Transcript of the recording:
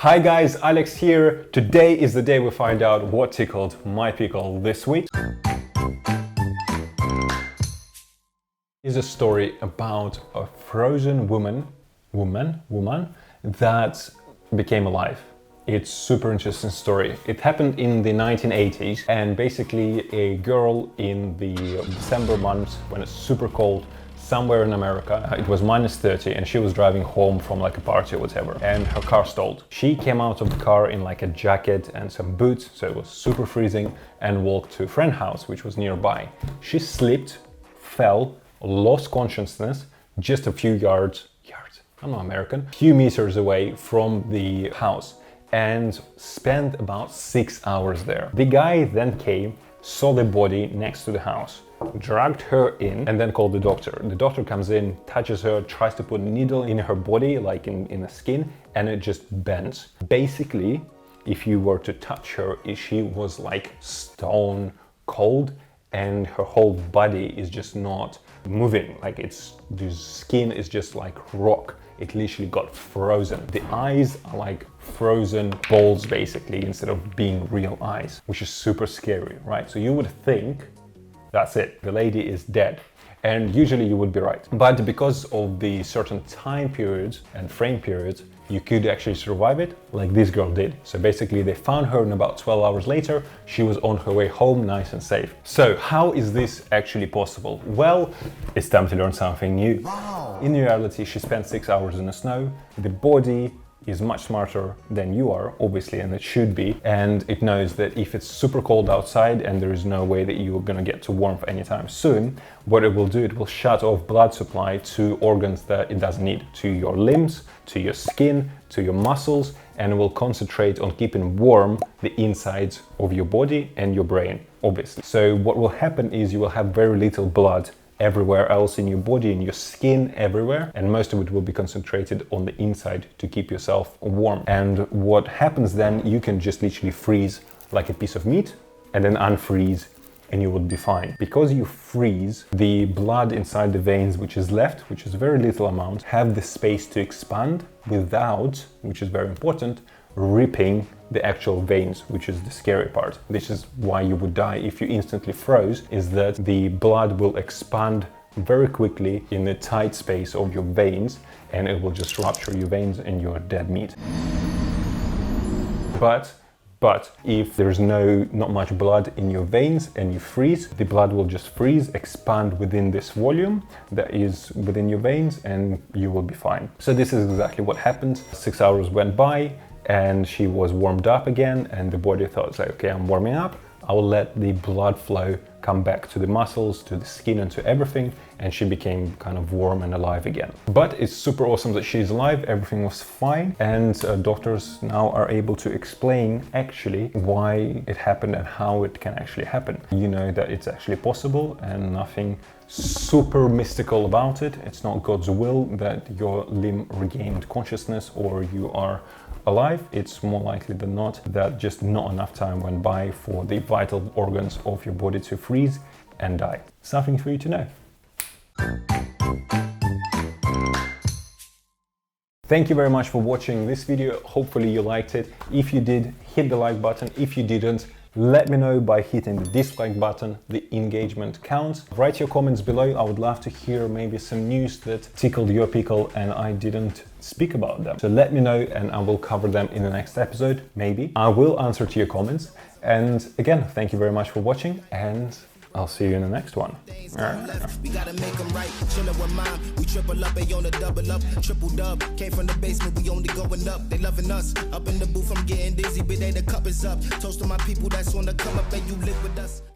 Hi guys, Alex here. Today is the day we find out what tickled my pickle this week. Is a story about a frozen woman that became alive. It's super interesting story. It happened in the 1980s, and basically a girl in the December month when it's super cold somewhere in America, it was -30, and she was driving home from like a party or whatever, and her car stalled. She came out of the car in like a jacket and some boots, so it was super freezing, and walked to a friend's house which was nearby. She slipped, fell, lost consciousness just a few yards, I'm not American, few meters away from the house, and spent about 6 hours there. The guy then came, saw the body next to the house, dragged her in, and then called the doctor. The doctor comes in, touches her, tries to put a needle in her body, like in the skin, and it just bends. Basically, if you were to touch her, she was like stone cold, and her whole body is just not moving. Like the skin is just like rock. It literally got frozen. The eyes are like frozen balls basically, instead of being real eyes, which is super scary, right? So you would think that's it, the lady is dead. And usually you would be right. But because of the certain time periods and frame periods, you could actually survive it, like this girl did. So basically they found her, and about 12 hours later, she was on her way home, nice and safe. So how is this actually possible? Well, it's time to learn something new. Wow. In reality, she spent 6 hours in the snow. The body is much smarter than you are, obviously, and it should be, and it knows that if it's super cold outside and there is no way that you're gonna get to warmth anytime soon, what it will do, it will shut off blood supply to organs that it doesn't need, to your limbs, to your skin, to your muscles, and it will concentrate on keeping warm the insides of your body and your brain, obviously. So what will happen is you will have very little blood everywhere else in your body, in your skin, everywhere, and most of it will be concentrated on the inside to keep yourself warm. And what happens then, you can just literally freeze like a piece of meat and then unfreeze, and you would be fine. Because you freeze, the blood inside the veins which is left, which is very little amount, have the space to expand without, which is very important, ripping the actual veins, which is the scary part. This is why you would die if you instantly froze, is that the blood will expand very quickly in the tight space of your veins, and it will just rupture your veins and you're dead meat. But if there's not much blood in your veins and you freeze, the blood will just freeze, expand within this volume that is within your veins, and you will be fine. So this is exactly what happened. 6 hours went by, and she was warmed up again, and the body thought, like, okay, I'm warming up, I will let the blood flow come back to the muscles, to the skin, and to everything, and she became kind of warm and alive again. But it's super awesome that she's alive, everything was fine, and doctors now are able to explain actually why it happened and how it can actually happen. You know that it's actually possible, and nothing super mystical about it. It's not God's will that your limb regained consciousness or you are alive. It's more likely than not that just not enough time went by for the vital organs of your body to freeze and die. Something for you to know. Thank you very much for watching this video. Hopefully you liked it. If you did, hit the like button. If you didn't, let me know by hitting the dislike button. The engagement counts. Write your comments below. I would love to hear maybe some news that tickled your pickle and I didn't speak about them. So let me know and I will cover them in the next episode, maybe. I will answer to your comments. And again, thank you very much for watching, and I'll see you in the next one. We gotta make them right. Chillin' with mine. We triple up, they on a double up. Triple dub. Came from the basement, we only going up. They loving us. Up in the booth, I'm getting dizzy, but they the cup is up. Toast to my people that's on the come up, and you live with us.